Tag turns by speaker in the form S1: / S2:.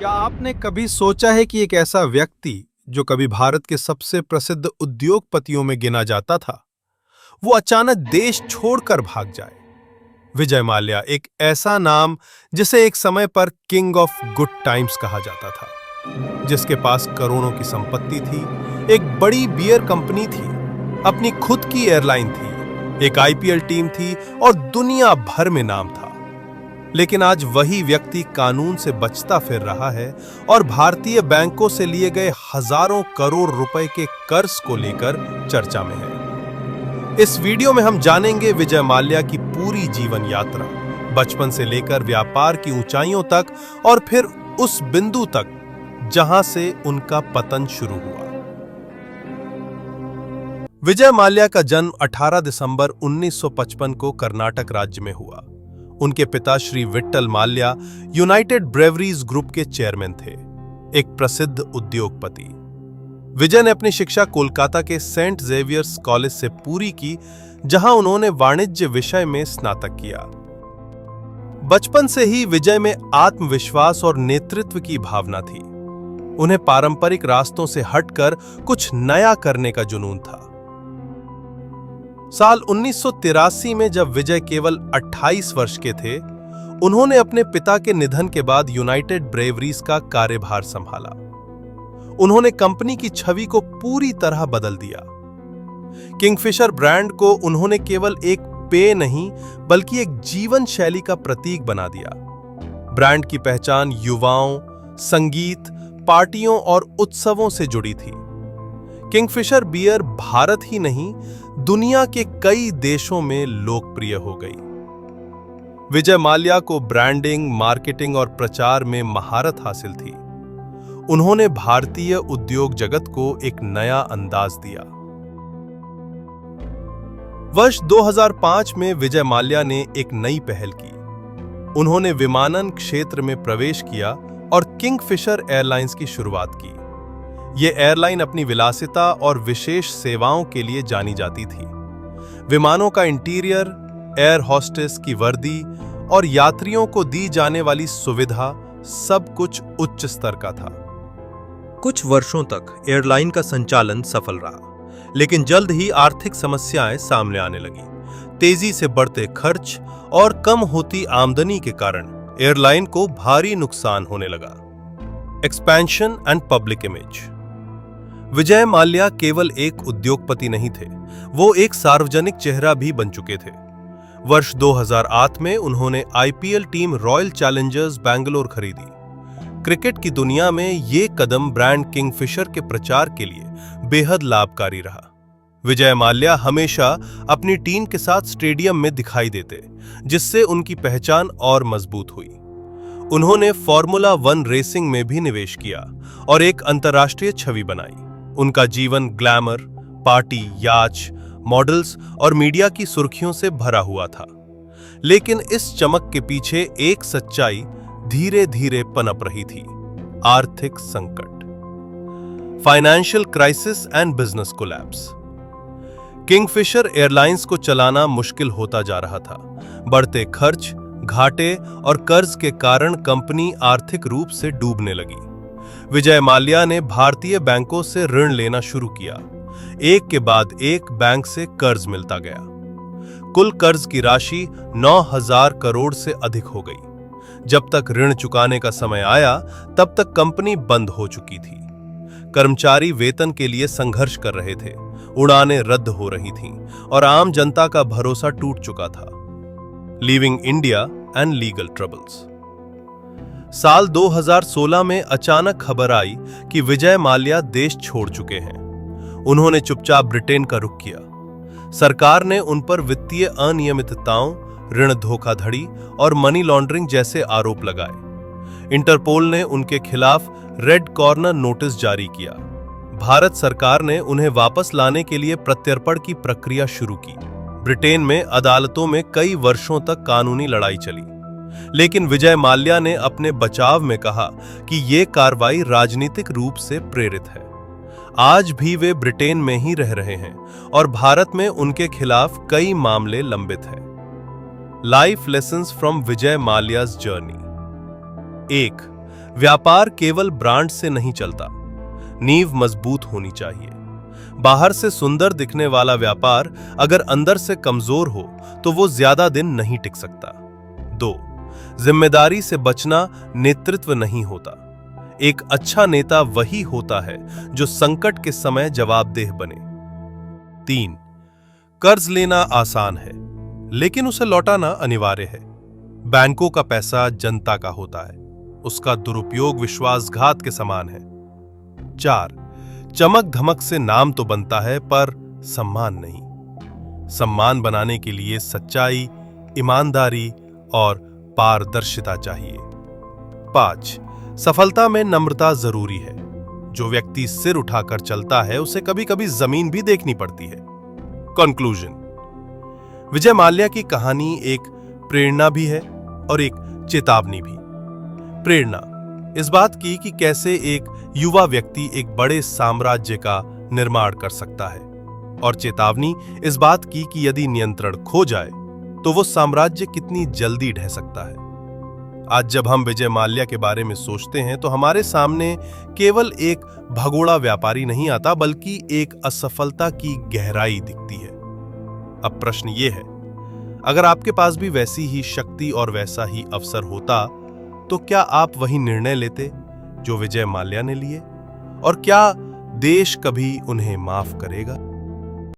S1: क्या आपने कभी सोचा है कि एक ऐसा व्यक्ति जो कभी भारत के सबसे प्रसिद्ध उद्योगपतियों में गिना जाता था, वो अचानक देश छोड़कर भाग जाए? विजय माल्या एक ऐसा नाम जिसे एक समय पर किंग ऑफ गुड टाइम्स कहा जाता था, जिसके पास करोड़ों की संपत्ति थी, एक बड़ी बियर कंपनी थी, अपनी खुद की एयरलाइन थी, एक आईपीएल टीम थी और दुनिया भर में नाम था। लेकिन आज वही व्यक्ति कानून से बचता फिर रहा है और भारतीय बैंकों से लिए गए हजारों करोड़ रुपए के कर्ज को लेकर चर्चा में है। इस वीडियो में हम जानेंगे विजय माल्या की पूरी जीवन यात्रा, बचपन से लेकर व्यापार की ऊंचाइयों तक और फिर उस बिंदु तक जहां से उनका पतन शुरू हुआ। विजय माल्या का जन्म 18 दिसंबर 1955 को कर्नाटक राज्य में हुआ। उनके पिता Shri Vitthal Mallya United breweries group के चेयरमैन थे, एक प्रसिद्ध उद्योगपति। विजय ने अपनी शिक्षा कोलकाता के सेंट जेवियर्स कॉलेज से पूरी की, जहां उन्होंने वाणिज्य विषय में स्नातक किया। बचपन से ही विजय में आत्मविश्वास और नेतृत्व की भावना थी। उन्हें पारंपरिक रास्तों से हटकर कुछ नया करने का जुनून था। साल 1983 में जब विजय केवल 28 वर्ष के थे, उन्होंने अपने पिता के निधन के बाद यूनाइटेड ब्रेवरीज का कार्यभार संभाला। उन्होंने कंपनी की छवि को पूरी तरह बदल दिया। किंगफिशर ब्रांड को उन्होंने केवल एक पेय नहीं बल्कि एक जीवन शैली का प्रतीक बना दिया। ब्रांड की पहचान युवाओं, संगीत, पार्टियों और उत्सवों से जुड़ी थी। किंगफिशर बियर भारत ही नहीं, दुनिया के कई देशों में लोकप्रिय हो गई। विजय माल्या को ब्रांडिंग, मार्केटिंग और प्रचार में महारत हासिल थी। उन्होंने भारतीय उद्योग जगत को एक नया अंदाज दिया। वर्ष 2005 में विजय माल्या ने एक नई पहल की। उन्होंने विमानन क्षेत्र में प्रवेश किया और किंगफिशर एयरलाइंस की शुरुआत की। ये एयरलाइन अपनी विलासिता और विशेष सेवाओं के लिए जानी जाती थी। विमानों का इंटीरियर, एयर होस्टेस की वर्दी और यात्रियों को दी जाने वाली सुविधा सब कुछ उच्च स्तर का था। कुछ वर्षों तक एयरलाइन का संचालन सफल रहा, लेकिन जल्द ही आर्थिक समस्याएं सामने आने लगी। तेजी से बढ़ते खर्च और कम होती आमदनी के कारण एयरलाइन को भारी नुकसान होने लगा। Expansion and public image. Vijay Mallya केवल एक उद्योगपति नहीं थे, वो एक सार्वजनिक चेहरा भी बन चुके थे। वर्ष 2008 में उन्होंने IPL team royal Challengers Bangalore खरीदी। क्रिकेट की दुनिया में ये कदम ब्रांड किंगफिशर के प्रचार के लिए बेहद लाभकारी रहा। विजय माल्या हमेशा अपनी टीम के साथ स्टेडियम में दिखाई देते, जिससे उनकी पहचान और मजबूत हुई। उन्होंने फॉर्मूला 1 रेसिंग में भी निवेश किया और एक अंतर्राष्ट्रीय छवि बनाई। उनका जीवन ग्लैमर, पार्टी, याच, मॉडल्स और मीडिया की सुर्खियों से भरा हुआ था। लेकिन इस चमक के पीछे एक सच्चाई धीरे धीरे पनप रही थी: आर्थिक संकट, financial crisis and business collapse. Kingfisher airlines को चलाना मुश्किल होता जा रहा था। बढ़ते खर्च, घाटे और कर्ज के कारण कंपनी आर्थिक रूप से डूबने लगी। विजय माल्या ने भारतीय बैंकों से ऋण लेना शुरू किया। एक के बाद एक बैंक से कर्ज मिलता गया। कुल कर्ज की राशि 9,000 करोड़ से अधिक हो गई। जब तक ऋण चुकाने का समय आया, तब तक कंपनी बंद हो चुकी थी। कर्मचारी वेतन के लिए संघर्ष कर रहे थे, उड़ानें रद्द हो रही थीं और आम जनता का भरोसा टूट चुका था। Leaving India and legal troubles. साल 2016 में अचानक खबर आई कि विजय माल्या देश छोड़ चुके हैं। उन्होंने चुपचाप ब्रिटेन का रुख किया। सरकार ने उन पर वित्तीय अनियमितताओं, ऋण धोखाधड़ी और मनी लॉन्ड्रिंग जैसे आरोप लगाए। इंटरपोल ने उनके खिलाफ रेड कॉर्नर नोटिस जारी किया। भारत सरकार ने उन्हें वापस लाने के लिए प्रत्यर्पण की प्रक्रिया शुरू की। ब्रिटेन में अदालतों में कई वर्षों तक कानूनी लड़ाई चली, लेकिन विजय माल्या ने अपने बचाव में कहा कि यह कार्रवाई राजनीतिक रूप से प्रेरित है। आज भी वे ब्रिटेन में ही रह रहे हैं और भारत में उनके खिलाफ कई मामले लंबित हैं। Life lessons from Vijay Mallya's journey. 1. व्यापार केवल ब्रांड से नहीं चलता, नींव मजबूत होनी चाहिए। बाहर से सुंदर दिखने वाला व्यापार अगर अंदर से कमजोर हो तो वो ज्यादा दिन नहीं टिक सकता। 2. जिम्मेदारी से बचना नेतृत्व नहीं होता। एक अच्छा नेता वही होता है जो संकट के समय जवाबदेह बने। 3. कर्ज लेना आसान है, लेकिन उसे लौटाना अनिवार्य है। बैंकों का पैसा जनता का होता है, उसका दुरुपयोग विश्वासघात के समान है। 4. चमक धमक से नाम तो बनता है पर सम्मान नहीं। सम्मान बनाने के लिए सच्चाई, ईमानदारी और पारदर्शिता चाहिए। 5. सफलता में नम्रता जरूरी है। जो व्यक्ति सिर उठाकर चलता है उसे कभी कभी जमीन भी देखनी पड़ती है। कंक्लूजन: विजय माल्या की कहानी एक प्रेरणा भी है और एक चेतावनी भी। प्रेरणा इस बात की कि कैसे एक युवा व्यक्ति एक बड़े साम्राज्य का निर्माण कर सकता है, और चेतावनी इस बात की कि यदि नियंत्रण खो जाए तो वो साम्राज्य कितनी जल्दी ढह सकता है। आज जब हम विजय माल्या के बारे में सोचते हैं तो हमारे सामने केवल एक भगोड़ा व्यापारी नहीं आता, बल्कि एक असफलता की गहराई दिखती है। अब प्रश्न ये है, अगर आपके पास भी वैसी ही शक्ति और वैसा ही अवसर होता तो क्या आप वही निर्णय लेते जो विजय माल्या ने लिए? और क्या देश कभी उन्हें माफ करेगा?